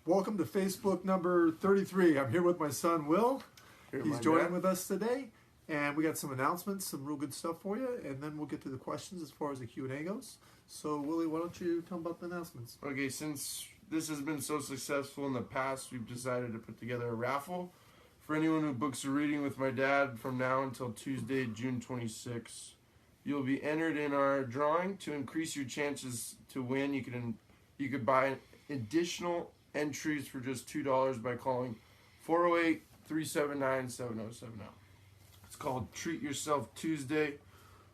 Welcome to Facebook number 33. I'm here with my son, Will. He's joining with us today. And we got some announcements, some real good stuff for you. And then we'll get to the questions as far as the Q&A goes. So, Willie, why don't you tell them about the announcements? Okay, since this has been so successful in the past, we've decided to put together a raffle for anyone who books a reading with my dad from now until Tuesday, June 26th. You'll be entered in our drawing. To increase your chances to win, you could buy additional entries for just $2 by calling 408-379-7070. It's called Treat Yourself Tuesday.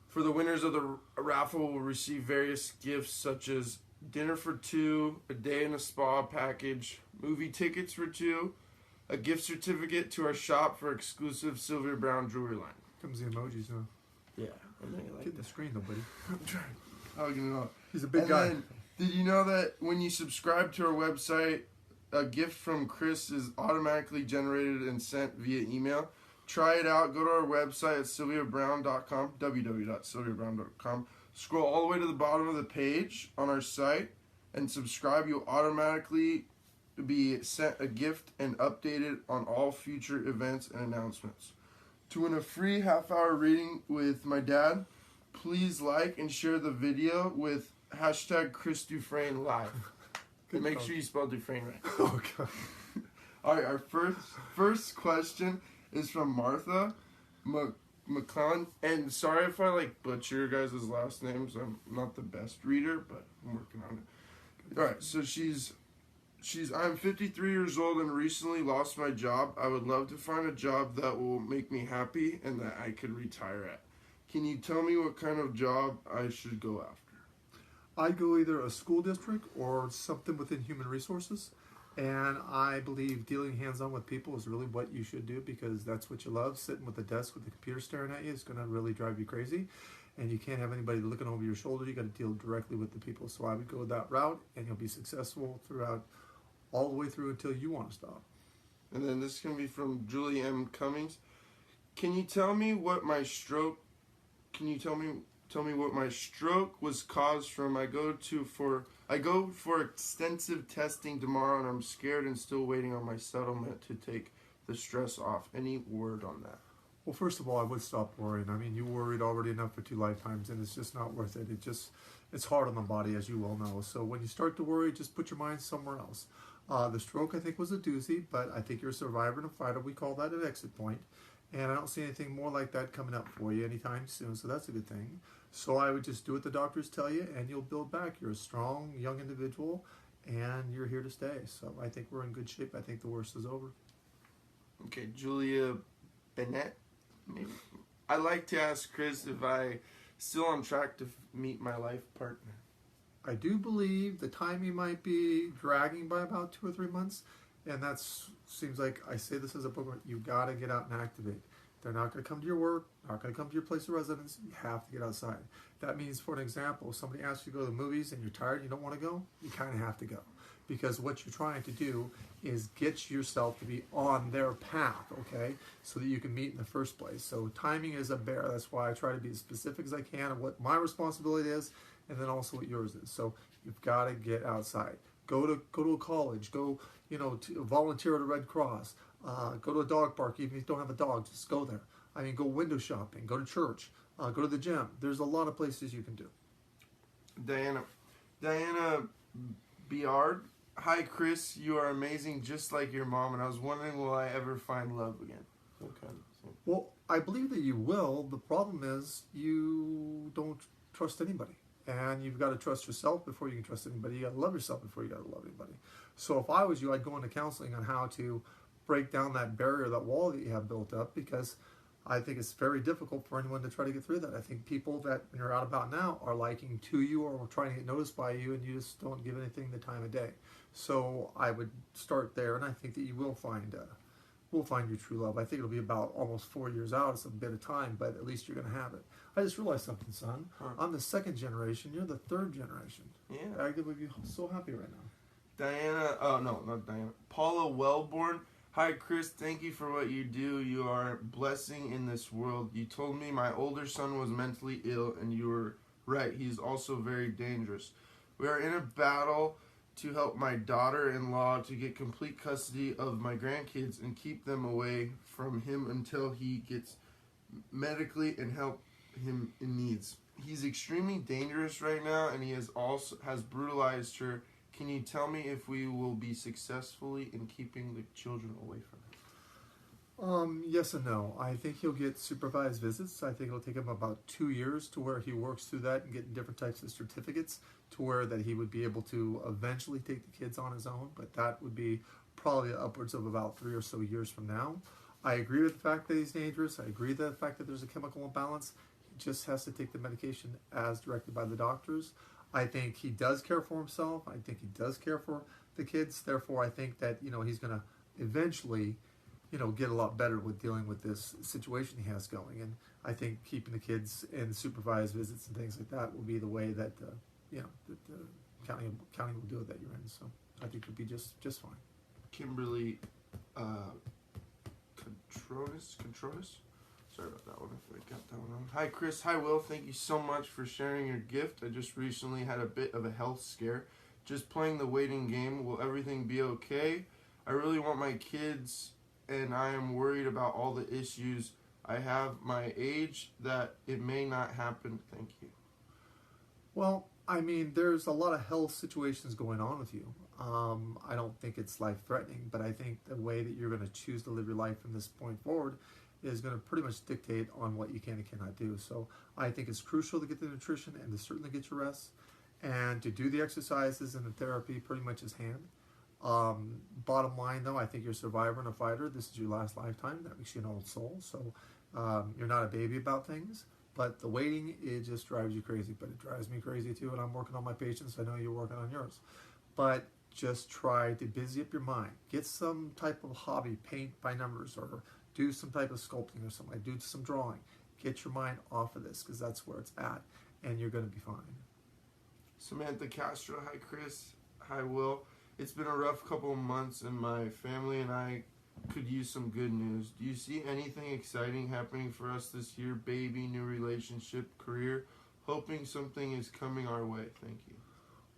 For the winners of the raffle, will receive various gifts such as dinner for two, a day in a spa package, movie tickets for two, a gift certificate to our shop for exclusive Sylvia Browne jewelry line. Comes the emojis, huh? Yeah. I really like Get the screen though, buddy. I'm trying. I'll get it on. He's a big guy. Then, did you know that when you subscribe to our website, a gift from Chris is automatically generated and sent via email? Try it out. Go to our website at sylviabrowne.com, www.sylviabrowne.com. Scroll all the way to the bottom of the page on our site and subscribe. You'll automatically be sent a gift and updated on all future events and announcements. To win a free half-hour reading with my dad, please like and share the video with hashtag Chris Dufresne Live. And make sure you spell Dufresne right. Oh, God. All right, our first question is from Martha McClellan. And sorry if I butcher your guys' last names. I'm not the best reader, but I'm working on it. All right, so I'm 53 years old and recently lost my job. I would love to find a job that will make me happy and that I could retire at. Can you tell me what kind of job I should go after? I'd go either a school district or something within human resources. And I believe dealing hands-on with people is really what you should do because that's what you love. Sitting with a desk with the computer staring at you is going to really drive you crazy. And you can't have anybody looking over your shoulder. You got to deal directly with the people. So I would go that route and you'll be successful throughout all the way through until you want to stop. And then this can be from Julie M. Cummings. Can you tell me what my stroke what my stroke was caused from? I go for extensive testing tomorrow and I'm scared and still waiting on my settlement to take the stress off. Any word on that? Well, first of all, I would stop worrying. I mean, you worried already enough for 2 lifetimes and it's just not worth it. It's hard on the body, as you well know. So when you start to worry, just put your mind somewhere else. The stroke, I think, was a doozy, but I think you're a survivor and a fighter. We call that an exit point. And I don't see anything more like that coming up for you anytime soon, so that's a good thing. So I would just do what the doctors tell you, and you'll build back. You're a strong, young individual, and you're here to stay. So I think we're in good shape. I think the worst is over. Okay, Julia Bennett. Maybe. I like to ask Chris if I still on track to meet my life partner. I do believe the timing might be dragging by about 2 or 3 months, and that seems like I say this as a book. You got to get out and activate. They're not going to come to your work, not going to come to your place of residence. You have to get outside. That means, for an example, if somebody asks you to go to the movies and you're tired and you don't want to go, you kind of have to go. Because what you're trying to do is get yourself to be on their path, okay, so that you can meet in the first place. So timing is a bear. That's why I try to be as specific as I can of what my responsibility is and then also what yours is. So you've got to get outside. Go to a college. Go, to volunteer at a Red Cross. Go to a dog park. Even if you don't have a dog, just go there. I mean, go window shopping. Go to church. Go to the gym. There's a lot of places you can do. Diana Biard. Hi, Chris. You are amazing, just like your mom. And I was wondering, will I ever find love again? Okay. Well, I believe that you will. The problem is you don't trust anybody. And you've got to trust yourself before you can trust anybody. You got to love yourself before you got to love anybody. So if I was you, I'd go into counseling on how to break down that barrier, that wall that you have built up, because I think it's very difficult for anyone to try to get through that. I think people that you're out about now are liking to you or trying to get noticed by you, and you just don't give anything the time of day. So I would start there, and I think that you will find your true love. I think it'll be about almost 4 years out. It's a bit of time, but at least you're going to have it. I just realized something, son. Huh. I'm the 2nd generation. You're the 3rd generation. Yeah. I would be so happy right now. Not Diana. Paula Wellborn. Hi, Chris. Thank you for what you do. You are a blessing in this world. You told me my older son was mentally ill, and you were right. He's also very dangerous. We are in a battle to help my daughter-in-law to get complete custody of my grandkids and keep them away from him until he gets medically and help him in needs. He's extremely dangerous right now, and he has brutalized her. Can you tell me if we will be successfully in keeping the children away from him? Yes and no. I think he'll get supervised visits. I think it'll take him about 2 years to where he works through that and get different types of certificates to where that he would be able to eventually take the kids on his own, but that would be probably upwards of about 3 or so years from now. I agree with the fact that he's dangerous. I agree with the fact that there's a chemical imbalance. He just has to take the medication as directed by the doctors. I think he does care for himself. I think he does care for the kids. Therefore, I think that, he's going to eventually, get a lot better with dealing with this situation he has going. And I think keeping the kids in supervised visits and things like that will be the way that, that the county will do it that you're in. So I think it'll be just fine. Kimberly Contronis? Sorry about that one, if I got that one wrong. Hi, Chris. Hi, Will. Thank you so much for sharing your gift. I just recently had a bit of a health scare. Just playing the waiting game. Will everything be okay? I really want my kids, and I am worried about all the issues. I have my age that it may not happen. Thank you. Well, there's a lot of health situations going on with you. I don't think it's life-threatening, but I think the way that you're going to choose to live your life from this point forward is going to pretty much dictate on what you can and cannot do. So I think it's crucial to get the nutrition and to certainly get your rest and to do the exercises and the therapy pretty much as hand. Bottom line, though, I think you're a survivor and a fighter. This is your last lifetime. That makes you an old soul. So you're not a baby about things. But the waiting, it just drives you crazy. But it drives me crazy, too, and I'm working on my patience. I know you're working on yours. But just try to busy up your mind. Get some type of hobby, paint by numbers, or do some type of sculpting or something. Do some drawing. Get your mind off of this, because that's where it's at, and you're going to be fine. Samantha Castro. Hi, Chris. Hi, Will. It's been a rough couple of months, and my family and I could use some good news. Do you see anything exciting happening for us this year? Baby, new relationship, career? Hoping something is coming our way. Thank you.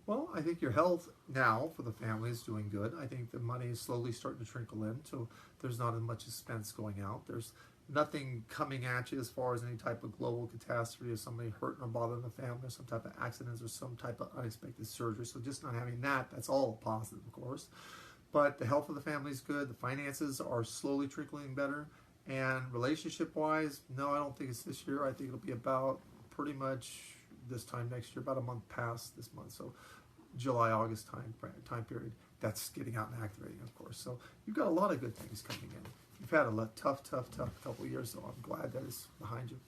Well, I think your health now for the family is doing good. I think the money is slowly starting to trickle in, so there's not as much expense going out. There's nothing coming at you as far as any type of global catastrophe or somebody hurting or bothering the family or some type of accidents or some type of unexpected surgery. So just not having that, that's all positive, of course. But the health of the family is good. The finances are slowly trickling better. And relationship-wise, no, I don't think it's this year. I think it'll be about pretty much this time next year, about a month past this month. So July, August time period. That's getting out and activating, of course. So you've got a lot of good things coming in. You've had a tough couple of years, so I'm glad that it's behind you.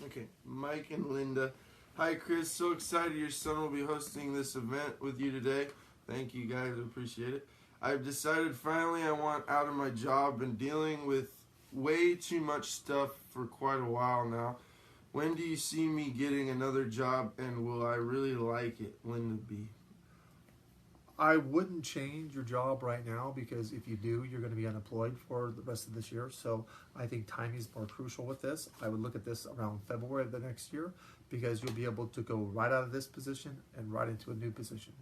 Okay, Mike and Linda. Hi, Chris. So excited your son will be hosting this event with you today. Thank you, guys. I appreciate it. I've decided finally I want out of my job. Been dealing with way too much stuff for quite a while now. When do you see me getting another job, and will I really like it? Linda B. I wouldn't change your job right now, because if you do, you're going to be unemployed for the rest of this year. So I think timing is more crucial with this. I would look at this around February of the next year, because you'll be able to go right out of this position and right into a new position.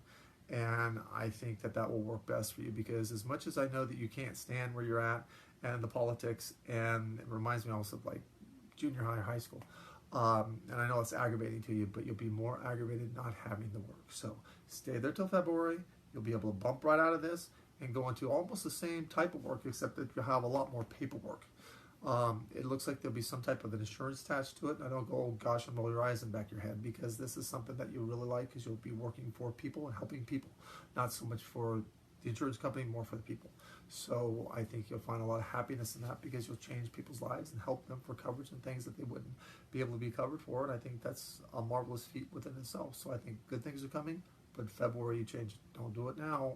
And I think that will work best for you, because as much as I know that you can't stand where you're at and the politics, and it reminds me also of like junior high or high school, and I know it's aggravating to you, but you'll be more aggravated not having the work. So stay there till February. You'll be able to bump right out of this and go into almost the same type of work, except that you'll have a lot more paperwork. It looks like there'll be some type of an insurance attached to it. And I don't go, oh gosh, and roll your eyes in the back of your head, because this is something that you really like, because you'll be working for people and helping people, not so much for the insurance company, more for the people. So I think you'll find a lot of happiness in that, because you'll change people's lives and help them for coverage and things that they wouldn't be able to be covered for. And I think that's a marvelous feat within itself. So I think good things are coming, but February you change it. Don't do it now,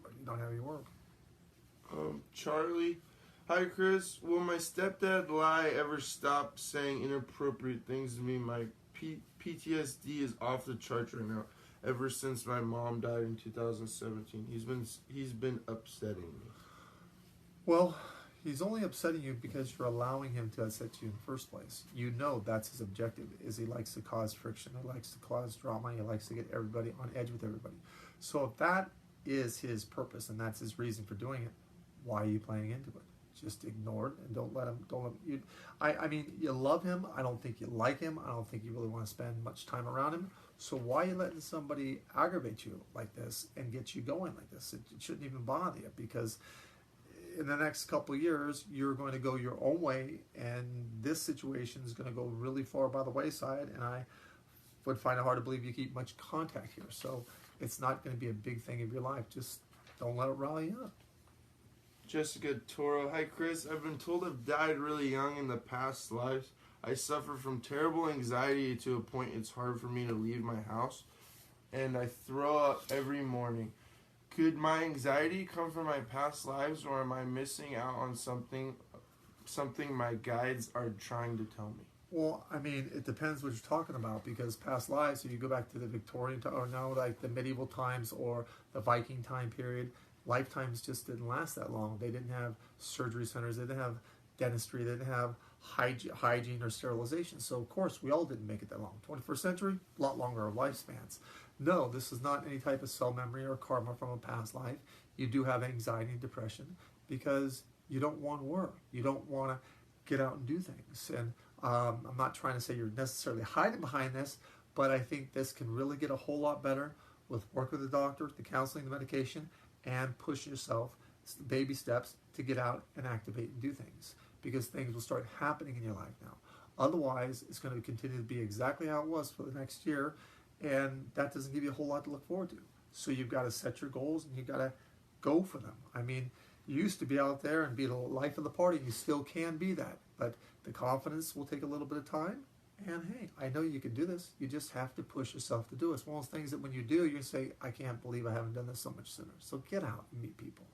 or you don't have any work. Charlie. Hi, Chris. Will my stepdad lie ever stop saying inappropriate things to me? My PTSD is off the charts right now. Ever since my mom died in 2017, he's been upsetting me. Well, He's only upsetting you because you're allowing him to upset you in the first place. You know that's his objective, is he likes to cause friction, he likes to cause drama, he likes to get everybody on edge with everybody. So if that is his purpose and that's his reason for doing it, why are you playing into it? Just ignore it and don't let him. I mean, you love him. I don't think you like him. I don't think you really want to spend much time around him. So why are you letting somebody aggravate you like this and get you going like this? It shouldn't even bother you, because in the next couple of years, you're going to go your own way, and this situation is going to go really far by the wayside, and I would find it hard to believe you keep much contact here. So it's not going to be a big thing of your life. Just don't let it rile you up. Jessica Toro. Hi, Chris. I've been told I've died really young in the past lives. I suffer from terrible anxiety to a point it's hard for me to leave my house, and I throw up every morning. Could my anxiety come from my past lives, or am I missing out on something my guides are trying to tell me? Well, I mean, it depends what you're talking about, because past lives, if you go back to the Victorian time, or now like the medieval times or the Viking time period, lifetimes just didn't last that long. They didn't have surgery centers, they didn't have dentistry, they didn't have hygiene or sterilization. So, of course, we all didn't make it that long. 21st century, a lot longer lifespans. No, this is not any type of cell memory or karma from a past life. You do have anxiety and depression because you don't want to work. You don't want to get out and do things. And I'm not trying to say you're necessarily hiding behind this, but I think this can really get a whole lot better with work with the doctor, the counseling, the medication, and push yourself, baby steps, to get out and activate and do things, because things will start happening in your life now. Otherwise, it's going to continue to be exactly how it was for the next year, and that doesn't give you a whole lot to look forward to. So you've got to set your goals, and you've got to go for them. I mean, you used to be out there and be the life of the party, and you still can be that, but the confidence will take a little bit of time. And hey, I know you can do this. You just have to push yourself to do it. It's one of those things that when you do, you say, I can't believe I haven't done this so much sooner. So get out and meet people.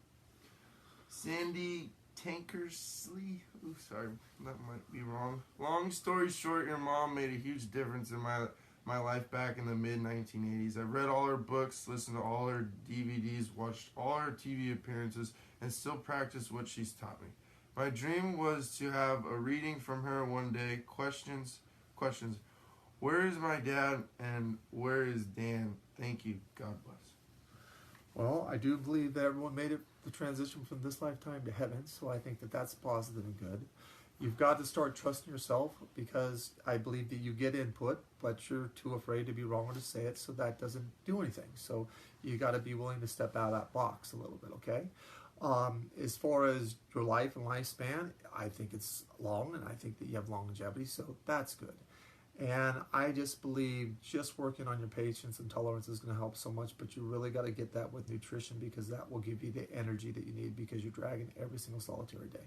Sandy Tankersley. Ooh, sorry, that might be wrong. Long story short, your mom made a huge difference in my life back in the mid-1980s. I read all her books, listened to all her DVDs, watched all her TV appearances, and still practice what she's taught me. My dream was to have a reading from her one day. Questions. Where is my dad, and where is Dan? Thank you. God bless. Well, I do believe that everyone made it the transition from this lifetime to heaven, so I think that that's positive and good. You've got to start trusting yourself, because I believe that you get input, but you're too afraid to be wrong or to say it, so that doesn't do anything. So you got to be willing to step out of that box a little bit, okay? As far as your life and lifespan, I think it's long, and I think that you have longevity, so that's good. And I just believe just working on your patience and tolerance is going to help so much, but you really got to get that with nutrition, because that will give you the energy that you need, because you're dragging every single solitary day.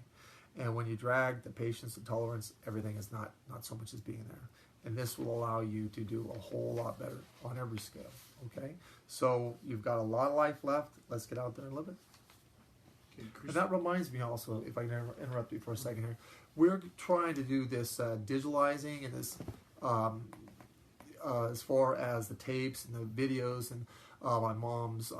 And when you drag the patience and tolerance, everything is not so much as being there. And this will allow you to do a whole lot better on every scale, okay? So you've got a lot of life left. Let's get out there and live it. Okay, and that reminds me also, if I can interrupt you for a second here, we're trying to do this digitalizing and this as far as the tapes and the videos and my mom's,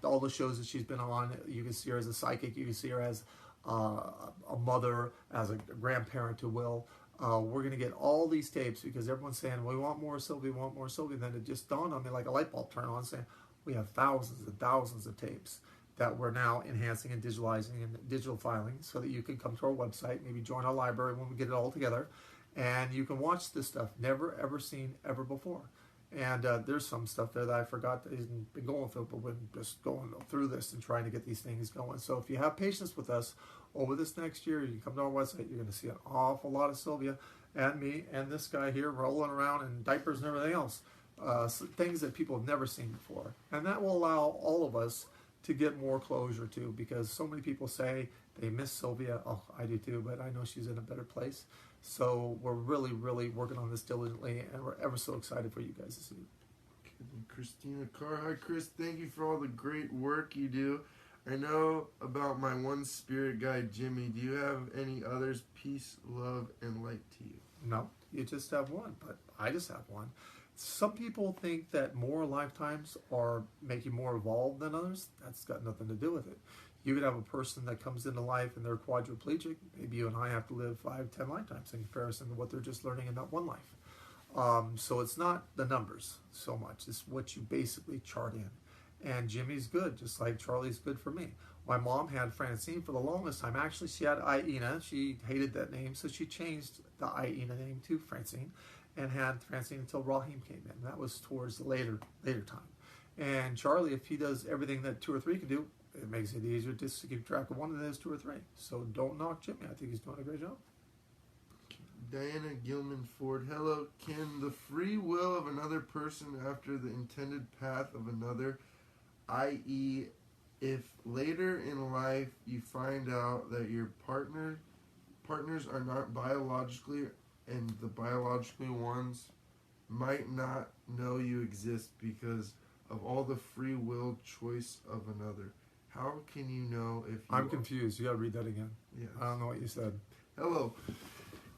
all the shows that she's been on. You can see her as a psychic, you can see her as a mother, as a grandparent to Will. We're going to get all these tapes, because everyone's saying, we want more Sylvia, we want more Sylvia. And then it just dawned on me like a light bulb turned on, saying, we have thousands and thousands of tapes that we're now enhancing and digitalizing and digital filing, so that you can come to our website, maybe join our library when we get it all together, and you can watch this stuff never ever seen ever before. And there's some stuff there that I forgot that hasn't been going through, but we're just going through this and trying to get these things going. So if you have patience with us over this next year, you come to our website, you're going to see an awful lot of Sylvia and me and this guy here rolling around in diapers and everything else. Things that people have never seen before. And that will allow all of us to get more closure too, because so many people say they miss Sylvia. Oh, I do too, but I know she's in a better place. So we're really, really working on this diligently, and we're ever so excited for you guys to see it. Christina Carr. Hi, Chris. Thank you for all the great work you do. I know about my one spirit guide, Jimmy. Do you have any others? Peace, love, and light to you. No, you just have one, but I just have one. Some people think that more lifetimes are make you more evolved than others. That's got nothing to do with it. You could have a person that comes into life and they're quadriplegic. Maybe you and I have to live 5, 10 lifetimes in comparison to what they're just learning in that one life. So it's not the numbers so much. It's what you basically chart in. And Jimmy's good, just like Charlie's good for me. My mom had Francine for the longest time. Actually, she had Aina. She hated that name, so she changed the Aina name to Francine and had Francine until Raheem came in. That was towards the later time. And Charlie, if he does everything that 2 or 3 can do, it makes it easier just to keep track of one than it is 2 or 3. So don't knock Jimmy. I think he's doing a great job. Diana Gilman Ford, hello. Can the free will of another person after the intended path of another, i.e., if later in life you find out that your partners are not biologically and the biologically ones might not know you exist because of all the free will choice of another, how can you know if you I'm confused. You got to read that again. Yes. I don't know what you said. Hello.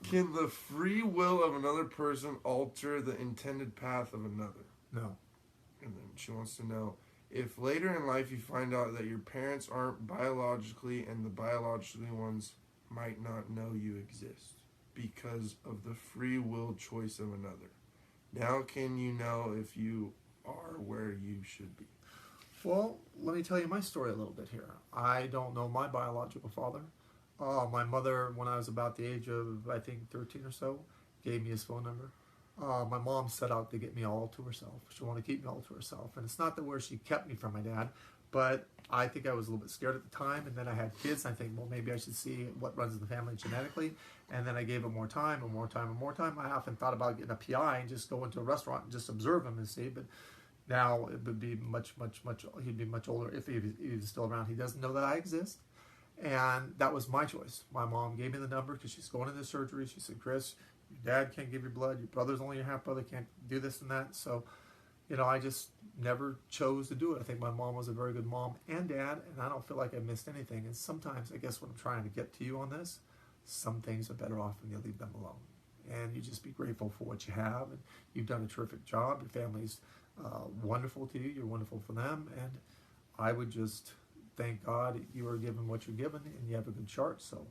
Can the free will of another person alter the intended path of another? No. And then she wants to know, if later in life you find out that your parents aren't biologically and the biologically ones might not know you exist because of the free will choice of another, now can you know if you are where you should be? Well, let me tell you my story a little bit here. I don't know my biological father. My mother, when I was about the age of, I think, 13 or so, gave me his phone number. My mom set out to get me all to herself. She wanted to keep me all to herself. And it's not that where she kept me from my dad, but I think I was a little bit scared at the time. And then I had kids. And I think, well, maybe I should see what runs in the family genetically. And then I gave him more time and more time and more time. I often thought about getting a PI and just go into a restaurant and just observe him and see. But now it would be much, he'd be much older if he was still around. He doesn't know that I exist. And that was my choice. My mom gave me the number because she's going into surgery. She said, Chris, your dad can't give you blood. Your brother's only your half brother, can't do this and that. So, I just never chose to do it. I think my mom was a very good mom and dad, and I don't feel like I missed anything. And sometimes, I guess what I'm trying to get to you on this, some things are better off when you leave them alone. And you just be grateful for what you have. And you've done a terrific job. Your family's wonderful to you. You're wonderful for them. And I would just thank God you are given what you're given, and you have a good chart. So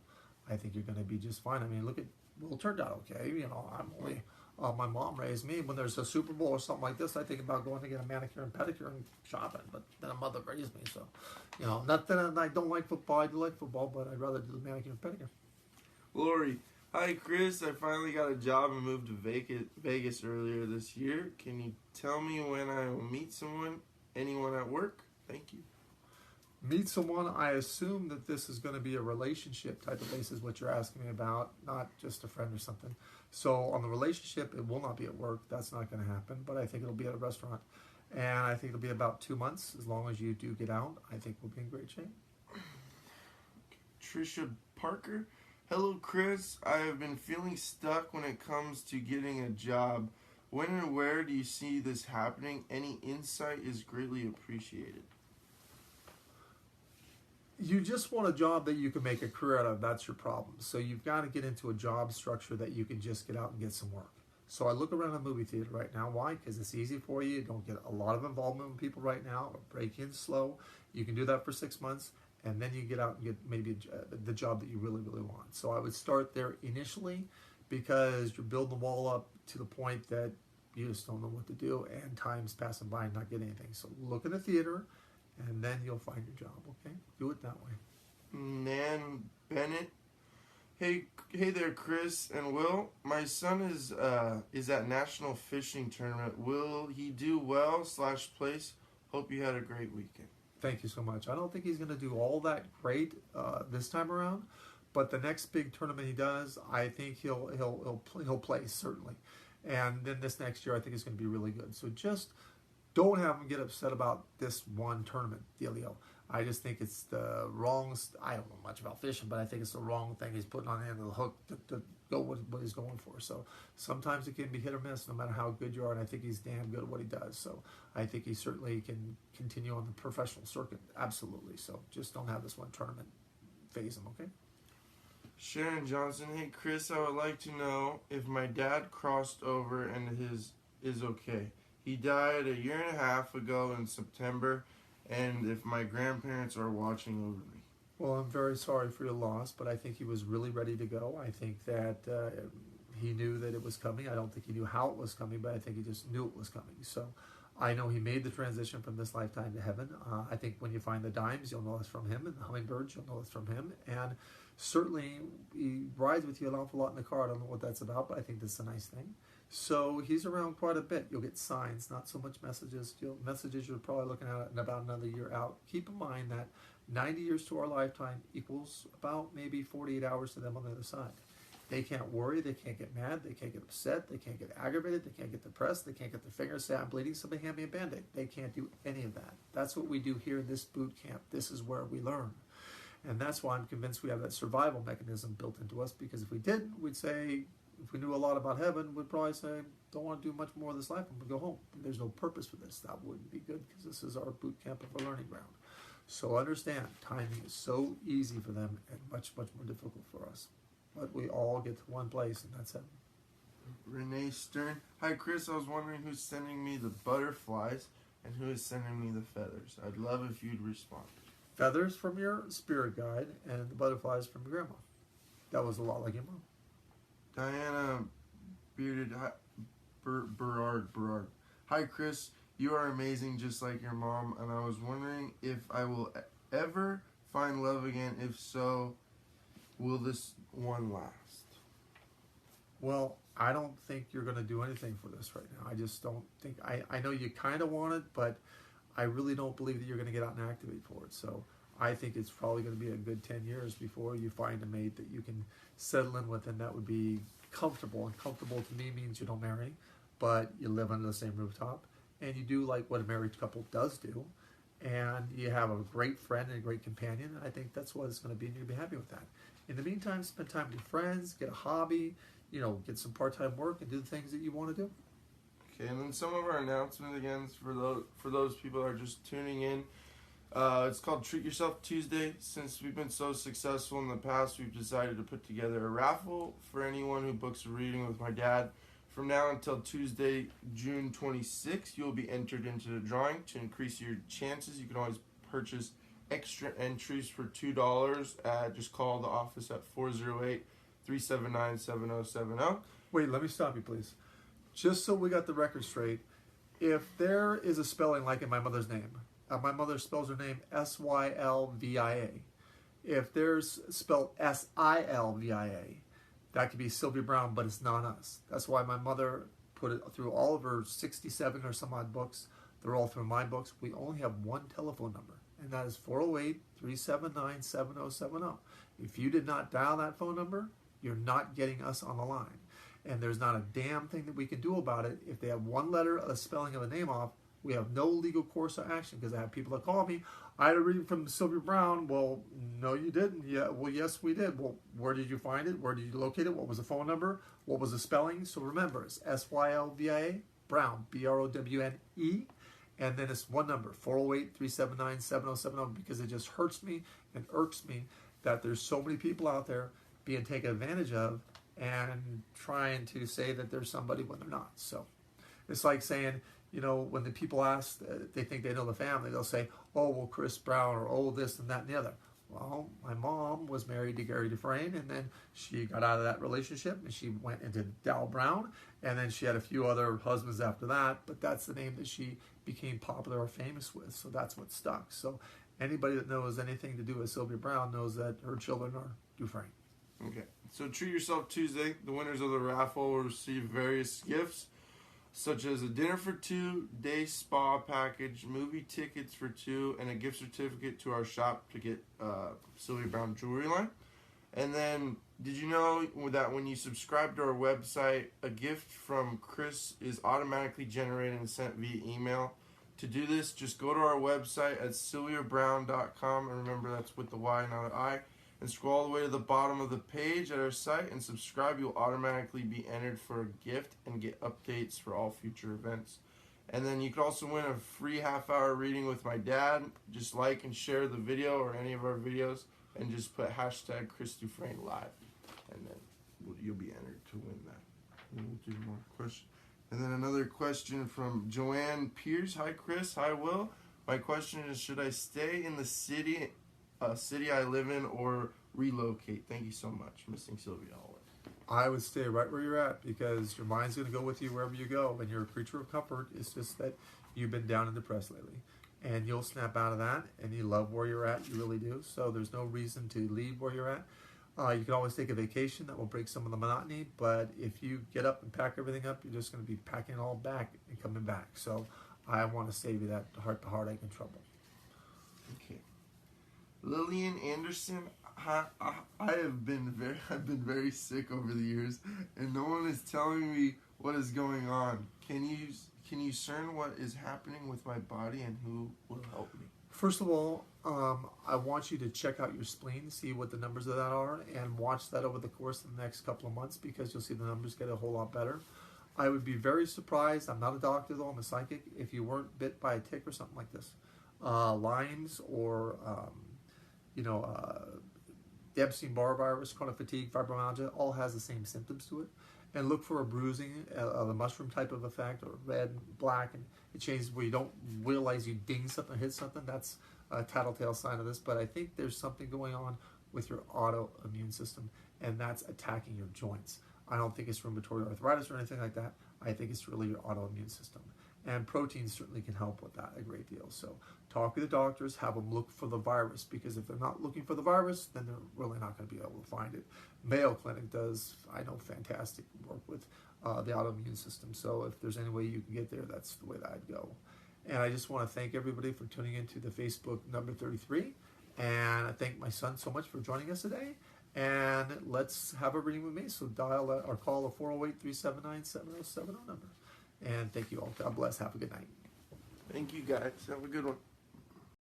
I think you're going to be just fine. I mean, look at, well, it turned out okay. I'm only, my mom raised me. When there's a Super Bowl or something like this, I think about going to get a manicure and pedicure and shopping. But then a mother raised me. So, not that I don't like football. I do like football, but I'd rather do the manicure and pedicure. Lori, hi Chris. I finally got a job and moved to Vegas earlier this year. Can you tell me when I will meet anyone at work? Thank you. Meet someone, I assume that this is going to be a relationship type of basis, what you're asking me about, not just a friend or something. So on the relationship, it will not be at work. That's not going to happen, but I think it'll be at a restaurant. And I think it'll be about 2 months. As long as you do get out, I think we'll be in great shape. Trisha Parker, hello Chris. I have been feeling stuck when it comes to getting a job. When and where do you see this happening? Any insight is greatly appreciated. You just want a job that you can make a career out of. That's your problem. So you've got to get into a job structure that you can just get out and get some work. So I look around a movie theater right now. Why? Because it's easy for you. You don't get a lot of involvement with people right now. Or break in slow. You can do that for 6 months, and then you get out and get maybe the job that you really, really want. So I would start there initially because you're building the wall up to the point that you just don't know what to do, and time's passing by and not getting anything. So look in the theater, and then you'll find your job, okay? Do it that way. Nan Bennett. Hey there, Chris and Will. My son is at National Fishing Tournament. Will he do well / place? Hope you had a great weekend. Thank you so much. I don't think he's going to do all that great this time around, but the next big tournament he does, I think he'll place certainly. And then this next year, I think it's going to be really good. So just don't have him get upset about this one tournament, dealio. I just think it's the wrong, I don't know much about fishing, but I think it's the wrong thing he's putting on the end of the hook to go with what he's going for. So sometimes it can be hit or miss no matter how good you are, and I think he's damn good at what he does. So I think he certainly can continue on the professional circuit, absolutely. So just don't have this one tournament phase him, okay? Sharon Johnson, hey Chris, I would like to know if my dad crossed over and his is okay. He died 1.5 years ago in September, and if my grandparents are watching over me. Well, I'm very sorry for your loss, but I think he was really ready to go. I think that he knew that it was coming. I don't think he knew how it was coming, but I think he just knew it was coming. So I know he made the transition from this lifetime to heaven. I think when you find the dimes, you'll know it's from him, and the hummingbirds, you'll know it's from him. And certainly, he rides with you an awful lot in the car. I don't know what that's about, but I think that's a nice thing. So he's around quite a bit. You'll get signs, not so much messages. Messages you're probably looking at in about another year out. Keep in mind that 90 years to our lifetime equals about maybe 48 hours to them on the other side. They can't worry, they can't get mad, they can't get upset, they can't get aggravated, they can't get depressed, they can't get their fingers say, I'm bleeding, somebody hand me a Band-Aid. They can't do any of that. That's what we do here in this boot camp. This is where we learn. And that's why I'm convinced we have that survival mechanism built into us, because if we didn't, we'd say, if we knew a lot about heaven, we'd probably say, don't want to do much more of this life and we'd go home. There's no purpose for this. That wouldn't be good, because this is our boot camp of a learning ground. So understand, timing is so easy for them and much, much more difficult for us. But we all get to one place, and that's heaven. Renee Stern. Hi, Chris. I was wondering who's sending me the butterflies and who is sending me the feathers. I'd love if you'd respond. Feathers from your spirit guide and the butterflies from your grandma. That was a lot like your mom. Diana Bearded. Berard. Hi, Chris. You are amazing, just like your mom, and I was wondering if I will ever find love again. If so, will this one last? Well, I don't think you're going to do anything for this right now. I just don't think, I know you kind of want it, but I really don't believe that you're going to get out and activate for it. So I think it's probably going to be a good 10 years before you find a mate that you can settle in with, and that would be comfortable. And comfortable to me means you don't marry, but you live under the same rooftop. And you do like what a married couple does do, and you have a great friend and a great companion. I think that's what it's going to be, and you'll be happy with that. In the meantime, spend time with your friends, get a hobby, get some part-time work, and do the things that you want to do. Okay, and then some of our announcements again for those people that are just tuning in. It's called Treat Yourself Tuesday. Since we've been so successful in the past, we've decided to put together a raffle for anyone who books a reading with my dad. From now until Tuesday, June 26th, you'll be entered into the drawing. To increase your chances, you can always purchase extra entries for $2. Just call the office at 408-379-7070. Wait, let me stop you, please. Just so we got the record straight, if there is a spelling like in my mother's name, my mother spells her name Sylvia. If there's spelled Silvia, that could be Sylvia Browne, but it's not us. That's why my mother put it through all of her 67 or some odd books. They're all through my books. We only have one telephone number, and that is 408-379-7070. If you did not dial that phone number, you're not getting us on the line. And there's not a damn thing that we can do about it. If they have one letter of the spelling of a name off, we have no legal course of action, because I have people that call me, I had a reading from Sylvia Browne. Well, no, you didn't. Yeah, well, yes, we did. Well, where did you find it? Where did you locate it? What was the phone number? What was the spelling? So remember, it's Sylvia, Browne, Browne, and then it's one number, 408-379-7070, because it just hurts me and irks me that there's so many people out there being taken advantage of and trying to say that there's somebody when they're not. So it's like saying, when the people ask, they think they know the family, they'll say, oh, well, Chris Browne, or oh, this and that and the other. Well, my mom was married to Gary Dufresne, and then she got out of that relationship, and she went into Dal Browne, and then she had a few other husbands after that, but that's the name that she became popular or famous with, so that's what stuck. So anybody that knows anything to do with Sylvia Browne knows that her children are Dufresne. Okay, so Treat Yourself Tuesday. The winners of the raffle will receive various gifts, such as a dinner for 2, day spa package, movie tickets for 2, and a gift certificate to our shop to get Sylvia Browne jewelry line. And then, did you know that when you subscribe to our website, a gift from Chris is automatically generated and sent via email? To do this, just go to our website at sylviabrowne.com, and remember that's with the Y, not an I, and scroll all the way to the bottom of the page at our site and subscribe. You'll automatically be entered for a gift and get updates for all future events. And then you can also win a free half-hour reading with my dad. Just like and share the video or any of our videos, and just put hashtag Chris Dufresne Live, and then you'll be entered to win that. And we'll do more questions. And then another question from Joanne Pierce. Hi, Chris. Hi, Will. My question is, should I stay in the city city I live in or relocate. Thank you so much. Missing Sylvia always. I would stay right where you're at because your mind's going to go with you wherever you go, and you're a creature of comfort. It's just that you've been down and depressed lately, and you'll snap out of that, and you love where you're at. You really do. So there's no reason to leave where you're at. You can always take a vacation that will break some of the monotony, but if you get up and pack everything up, you're just going to be packing it all back and coming back. So I want to save you that heartache and trouble. Okay. Lillian Anderson, I've been very sick over the years, and no one is telling me what is going on. Can you discern what is happening with my body and who will help me? First of all, I want you to check out your spleen, see what the numbers of that are, and watch that over the course of the next couple of months because you'll see the numbers get a whole lot better. I would be very surprised, I'm not a doctor though, I'm a psychic, if you weren't bit by a tick or something like this. Lymes or, the Epstein-Barr virus, chronic fatigue, fibromyalgia, all has the same symptoms to it. And look for a bruising of a mushroom type of effect, or red, black, and it changes where you don't realize you ding something, hit something. That's a tattletale sign of this. But I think there's something going on with your autoimmune system, and that's attacking your joints. I don't think it's rheumatoid arthritis or anything like that. I think it's really your autoimmune system. And proteins certainly can help with that a great deal. So talk with the doctors, have them look for the virus, because if they're not looking for the virus, then they're really not going to be able to find it. Mayo Clinic does, I know, fantastic work with the autoimmune system. So if there's any way you can get there, that's the way that I'd go. And I just want to thank everybody for tuning into the Facebook number 33. And I thank my son so much for joining us today. And let's have a reading with me. So dial or call a 408-379-7070 number. And thank you all. God bless. Have a good night. Thank you, guys. Have a good one.